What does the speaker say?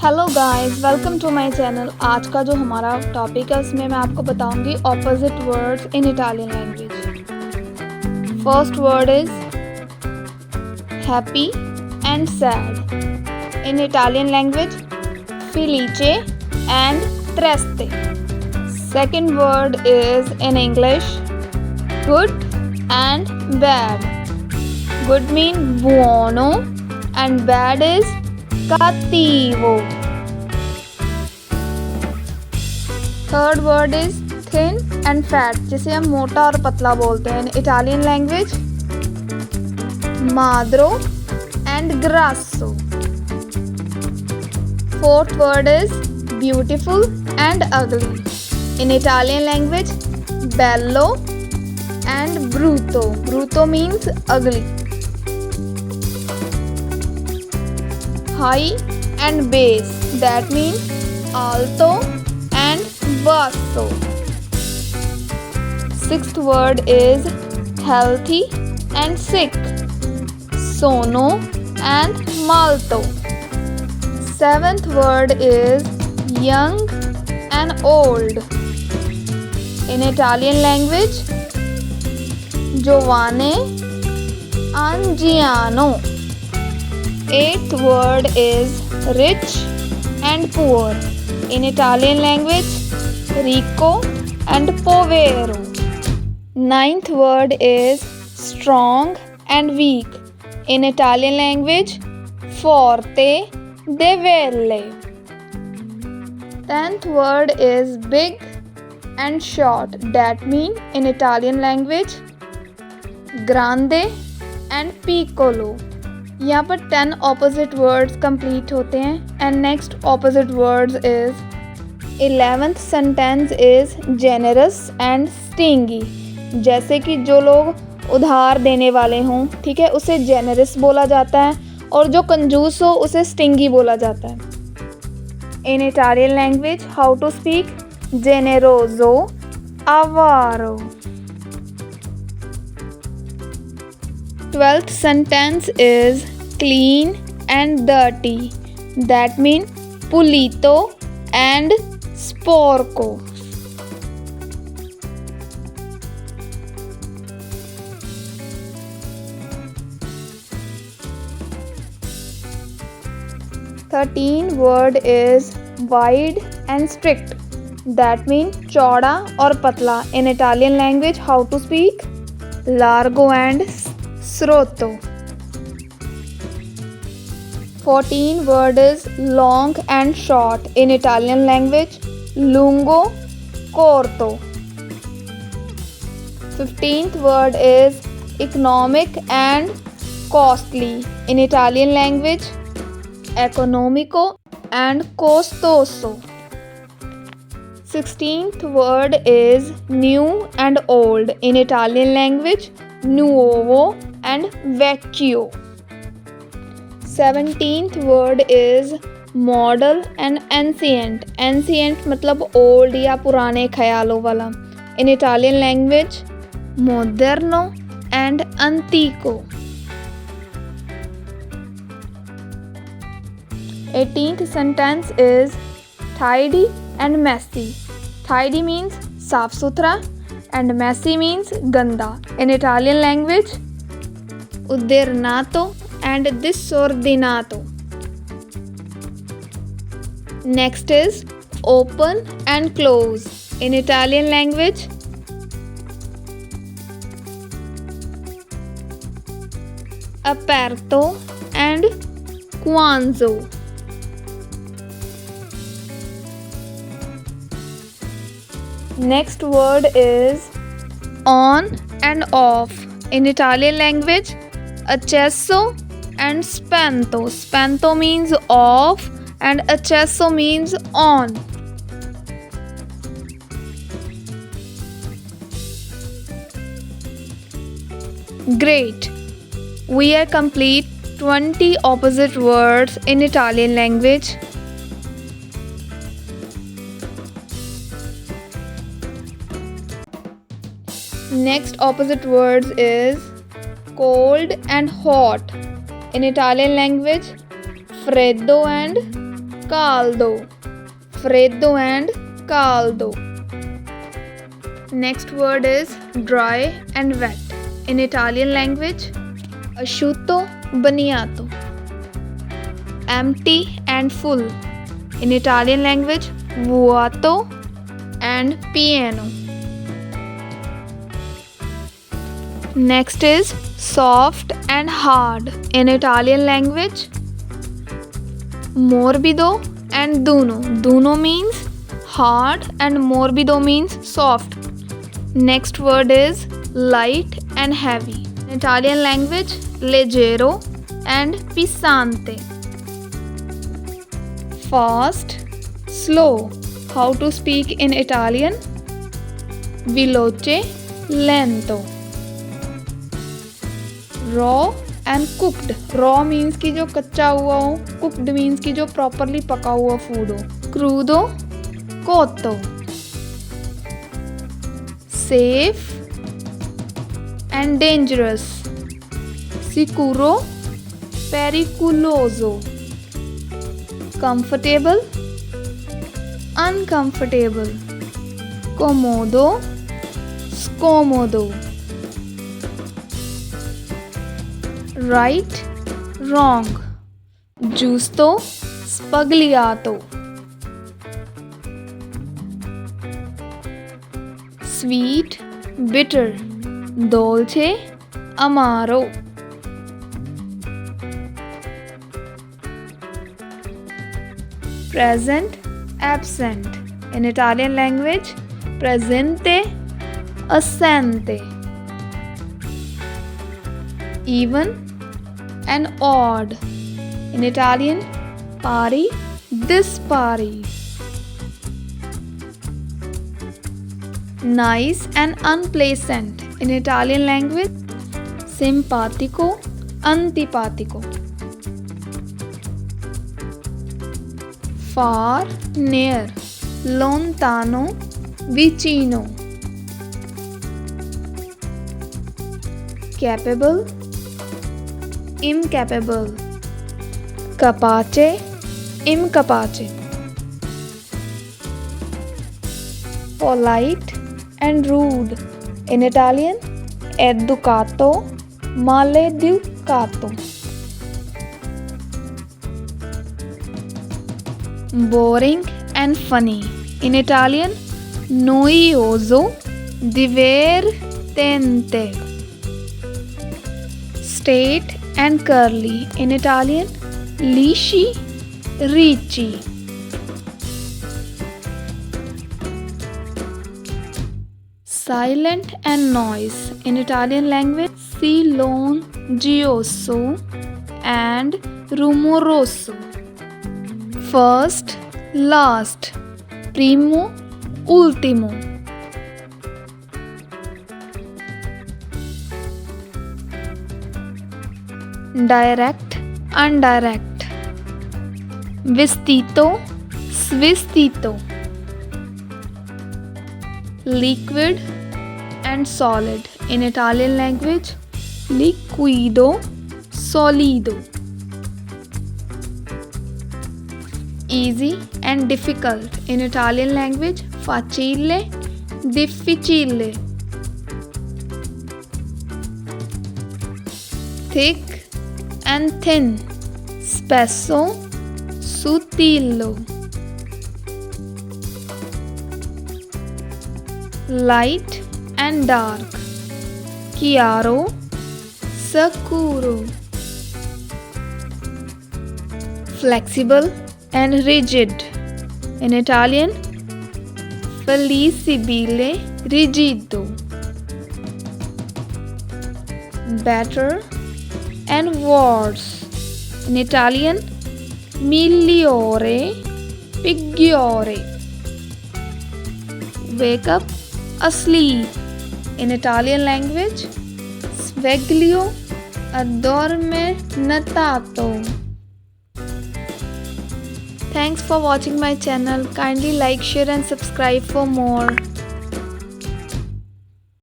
Hello guys, welcome to my channel. आज का जो हमारा टॉपिक है उसमें मैं आपको बताऊंगी opposite words in Italian language. First word is happy and sad in Italian language, felice and triste. Second word is in English good and bad. Good mean buono and bad is cattivo. Third word is thin and fat, जिसे हम मोटा और पतला बोलते हैं। In Italian language magro and grasso. Fourth word is beautiful and ugly. In Italian language bello and brutto. Brutto means ugly. High and bass, that means alto and basso. Sixth word is healthy and sick, sono and malto. Seventh word is young and old. In Italian language giovane, anziano. Eighth word is rich and poor. In Italian language ricco and povero. Ninth word is strong and weak. In Italian language forte, debelle. Tenth word is big and short. That mean in Italian language grande and piccolo. यहाँ पर 10 opposite words complete होते हैं। And next opposite words is 11th sentence is generous and stingy. जैसे कि जो लोग उधार देने वाले हों, ठीक है, उसे जेनरस बोला जाता है, और जो कंजूस हो उसे स्टिंगी बोला जाता है। In Italian language how to speak जेनेरोजो, avaro. 12th sentence is clean and dirty. That means pulito and sporco. Thirteenth word is wide and strict. That means चौड़ा और पतला. In Italian language how to speak largo and srotto. 14th word is long and short. In Italian language lungo, corto. 15th word is economic and costly. In Italian language economico and costoso. 16th word is new and old. In Italian language nuovo and vecchio. 17th word is model and ancient. Ancient मतलब old या पुराने ख्यालों वाला. In Italian language moderno and antico. 18th sentence is tidy and messy. Tidy means साफ सुथरा and messy means ganda. In Italian language uddirnato and disordinato. Next is open and close. In Italian language aperto and chiuso. Next word is on and off. In Italian language accesso and spento. Spento means off and accesso means on. Great. We are complete 20 opposite words in Italian language. Next opposite words is cold and hot. In Italian language, freddo and caldo. Freddo and caldo. Next word is dry and wet. In Italian language, asciutto, bagnato. Empty and full. In Italian language, vuoto and pieno. Next is soft and hard. In Italian language, morbido and duro. Duro means hard and morbido means soft. Next word is light and heavy. In Italian language, leggero and pesante. Fast, slow. How to speak in Italian? Veloce, lento. Raw and cooked. Raw means कि जो कच्चा हुआ हो. Cooked means कि जो properly पका हुआ food हो. Crudo, cotto. Safe and dangerous. Sicuro, pericoloso. Comfortable, uncomfortable. Comodo, scomodo. Right, wrong. Giusto, sbagliato. Sweet, bitter. Dolce, amaro. Present, absent. In Italian language, presente, assente. Even and odd. In Italian, pari, dispari. Nice and unpleasant. In Italian language, simpatico, antipatico. Far, near. Lontano, vicino. Capable, incapable. Capace, incapace. Polite and rude. In Italian, educato, maleducato. Boring and funny. In Italian, noioso, divertente. Straight and curly. In Italian, lisci, ricci. Silent and noise. In Italian language, silenzioso and rumoroso. First, last. Primo, ultimo. Direct, indirect. Vestito, svestito. Liquid and solid. In Italian language, liquido, solido. Easy and difficult. In Italian language, facile, difficile. Thick and thin. Spesso, sottile. Light and dark. Chiaro, scuro. Flexible and rigid. In Italian, flessibile, rigido. Better and worse. In Italian, migliore, peggiore. Wake up, asleep. In Italian language, sveglio, addormentato. Thanks for watching my channel. Kindly like, share and subscribe for more.